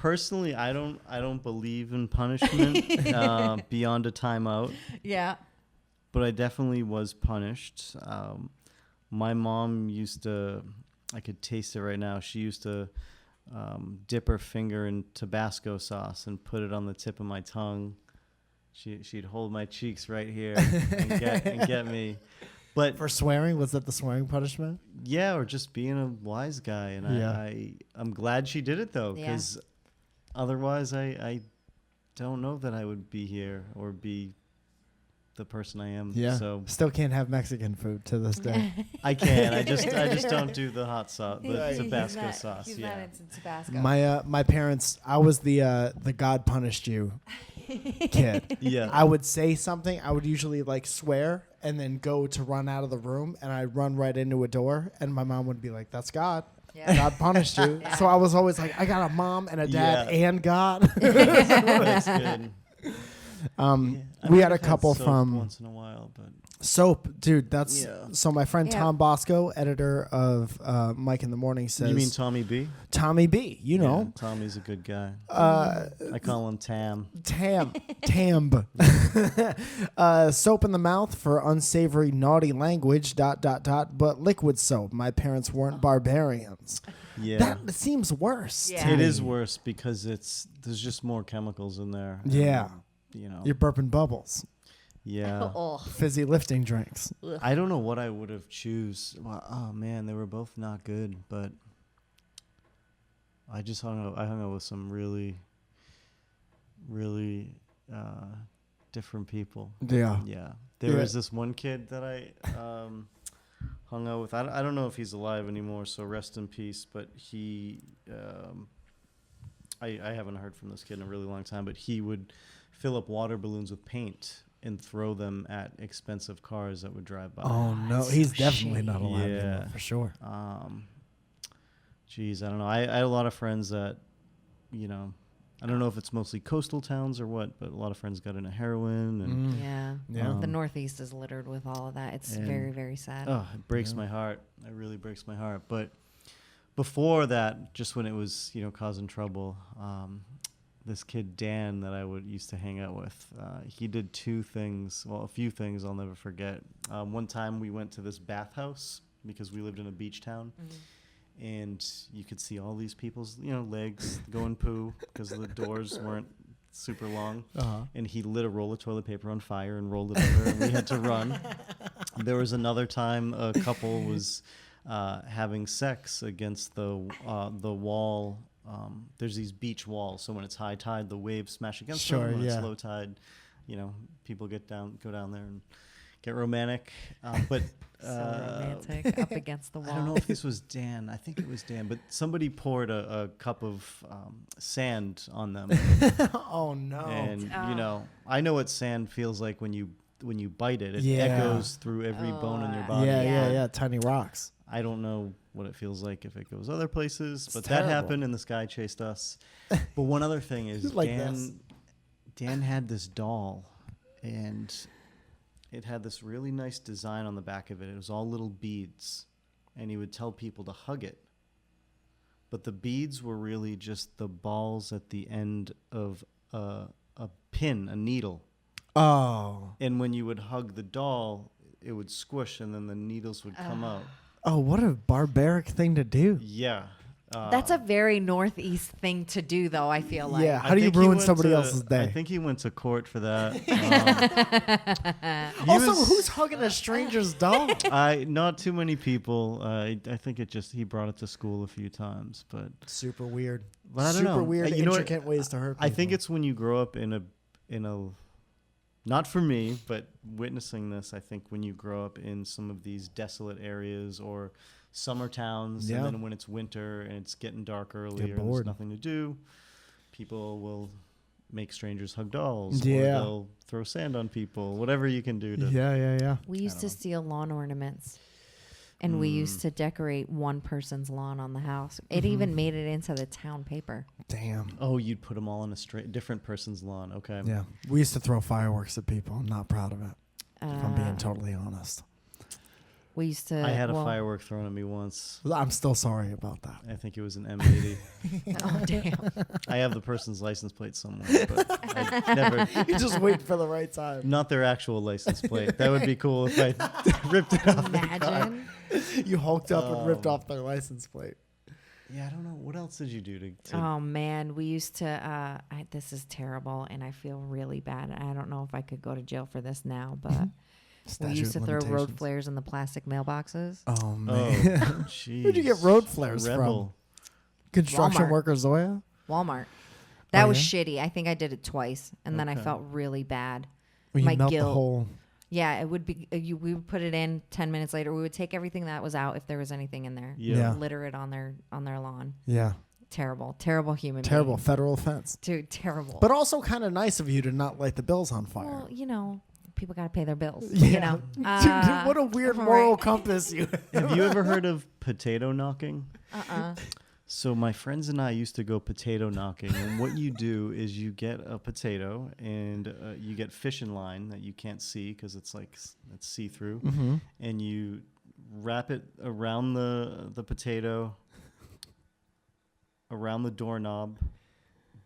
Personally, I don't believe in punishment beyond a timeout. Yeah. But I definitely was punished. My mom used to, I could taste it right now. She used to dip her finger in Tabasco sauce and put it on the tip of my tongue. She'd hold my cheeks right here and get me. But for swearing, was that the swearing punishment? Yeah, or just being a wise guy. And I'm glad she did it, though, because otherwise I don't know that I would be here or be the person I am. Yeah. So still can't have Mexican food to this day. I can. I just don't do the hot sauce, the Tabasco sauce. He's not into Tabasco. My parents, I was the God punished you kid. Yeah. I would say something. I would usually like swear and then go to run out of the room, and I'd run right into a door, and my mom would be like, "That's God. Yeah. God punished you." Yeah. So I was always like, I got a mom and a dad and God. That's good. We had a couple from once in a while, but soap, dude. That's so. My friend Tom Bosco, editor of Mike in the Morning, says. You mean Tommy B? Tommy B. You know, Tommy's a good guy. I call him Tam. Tamb. Soap in the mouth for unsavory, naughty language. ... But liquid soap. My parents weren't barbarians. Yeah, that seems worse. Yeah. It is worse because there's just more chemicals in there. Yeah. You know, you're burping bubbles. Yeah. Fizzy lifting drinks. I don't know what I would have choose. Well, oh man, they were both not good, but I just hung out with some really, really different people. Yeah. Yeah. There was this one kid that I hung out with. I don't know if he's alive anymore, so rest in peace. But he, I haven't heard from this kid in a really long time, but he would fill up water balloons with paint and throw them at expensive cars that would drive by. Oh no, he's definitely not alive anymore, for sure. Geez, I don't know. I had a lot of friends that, you know, I don't know if it's mostly coastal towns or what, but a lot of friends got into heroin. And the Northeast is littered with all of that. It's very, very sad. Oh, it breaks my heart. It really breaks my heart. But before that, just when it was, you know, causing trouble, this kid Dan that I used to hang out with, he did a few things I'll never forget. One time we went to this bathhouse because we lived in a beach town, and you could see all these people's, you know, legs going poo because the doors weren't super long. And he lit a roll of toilet paper on fire and rolled it over, and we had to run. There was another time a couple was having sex against the wall. There's these beach walls, so when it's high tide, the waves smash against them. When it's low tide, you know, people go down there and get romantic. But so romantic up against the wall. I don't know if this was Dan. I think it was Dan, but somebody poured a cup of sand on them. Oh no! And you know, I know what sand feels like when you bite it. It echoes through every bone in your body. Yeah. Tiny rocks. I don't know what it feels like if it goes other places, but terrible. that happened and this guy chased us. But one other thing is like Dan had this doll, and it had this really nice design on the back of it. It was all little beads, and he would tell people to hug it. But the beads were really just the balls at the end of a pin, a needle. Oh. And when you would hug the doll, it would squish, and then the needles would come out. Oh, what a barbaric thing to do. Yeah. That's a very Northeast thing to do, though, I feel like. Yeah, how do you ruin somebody else's day? I think he went to court for that. Who's hugging a stranger's doll? Not too many people. I think he brought it to school a few times, but super weird. But I don't know. Super weird, intricate ways to hurt people. I think it's when you grow up in a not for me, but witnessing this, I think when you grow up in some of these desolate areas or summer towns, and then when it's winter and it's getting dark earlier and there's nothing to do, people will make strangers hug dolls. Or they'll throw sand on people, whatever you can do to. Yeah. We used to steal lawn ornaments, and we used to decorate one person's lawn on the house. It even made it into the town paper. Damn. Oh, you'd put them all on a different person's lawn. Okay. Yeah. We used to throw fireworks at people. I'm not proud of it, if I'm being totally honest. We used to. I had a firework thrown at me once. I'm still sorry about that. I think it was an M80. Oh damn! I have the person's license plate somewhere, but I never. You just wait for the right time. Not their actual license plate. That would be cool if I ripped it off. Imagine. You hulked up and ripped off their license plate. Yeah, I don't know. What else did you do to Oh man, we used to. This is terrible, and I feel really bad. I don't know if I could go to jail for this now, but we used to throw road flares in the plastic mailboxes. Oh man, Oh, jeez. where'd you get road flares Rebel. from? Construction Walmart. worker Zoya. Walmart. That Oh, was yeah? shitty. I think I did it twice, and then I Okay. felt really bad. When My you melt guilt. the whole. Yeah, it would be. We would put it in 10 minutes later. We would take everything that was out if there was anything in there. Yeah. Litter it on their lawn. Yeah, Terrible human. terrible being. federal offense. Dude, terrible. But also kind of nice of you to not light the bills on fire. well, you know, people got to pay their bills. Yeah. You know. Dude, what a weird right. moral compass you have. Have you ever heard of potato knocking? Uh-uh. So my friends and I used to go potato knocking, and what you do is you get a potato and you get fishing line that you can't see because it's see-through, and you wrap it around the potato, around the doorknob,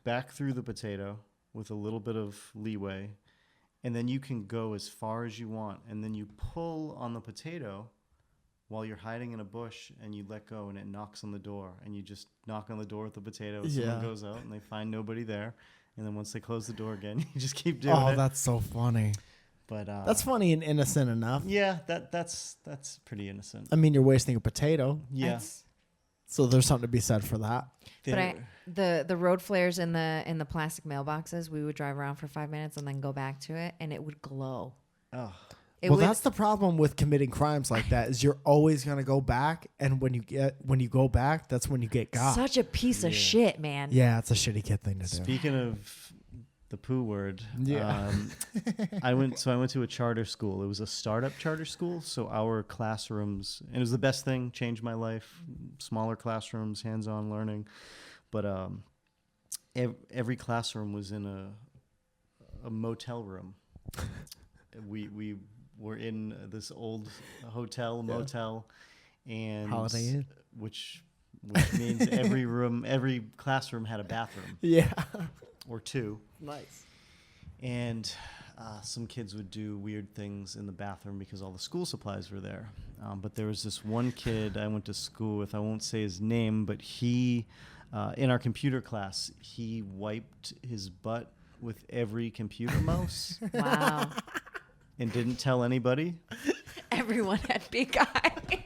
back through the potato with a little bit of leeway, and then you can go as far as you want, and then you pull on the potato while you're hiding in a bush, and you let go and it knocks on the door, and you just knock on the door with the potato. Someone goes out and they find nobody there, and then once they close the door again, you just keep doing it. Oh, that's so funny. But That's funny and innocent enough. yeah, that's pretty innocent. I mean, you're wasting a potato, Yeah. That's- so there's something to be said for that. But the road flares in the plastic mailboxes, we would drive around for 5 minutes and then go back to it, and it would glow. Oh, Well, that's the problem with committing crimes like that is you're always gonna go back, and when you go back, that's when you get got. such a piece of shit, man. Yeah, it's a shitty kid thing to do. speaking of the poo word, Yeah. I went to a charter school. It was a startup charter school, so our classrooms, and it was the best thing, changed my life. Smaller classrooms, hands-on learning, but every classroom was in a motel room. We were in this old hotel, motel, and Holiday Inn. which means every classroom had a bathroom Yeah. or two. Nice. And some kids would do weird things in the bathroom because all the school supplies were there. But there was this one kid I went to school with. I won't say his name, but he, in our computer class, he wiped his butt with every computer mouse Wow. and didn't tell anybody. Everyone had big eye.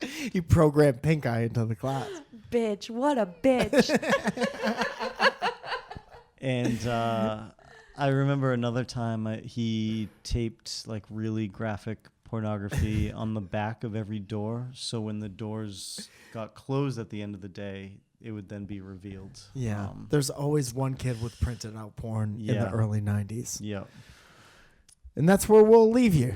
He programmed pink eye into the class. Bitch, what a bitch. And I remember another time he taped like really graphic pornography on the back of every door. So when the doors got closed at the end of the day, it would then be revealed. Yeah. There's always one kid with printed out porn in the Yeah. early 90s. Yeah. And that's where we'll leave you.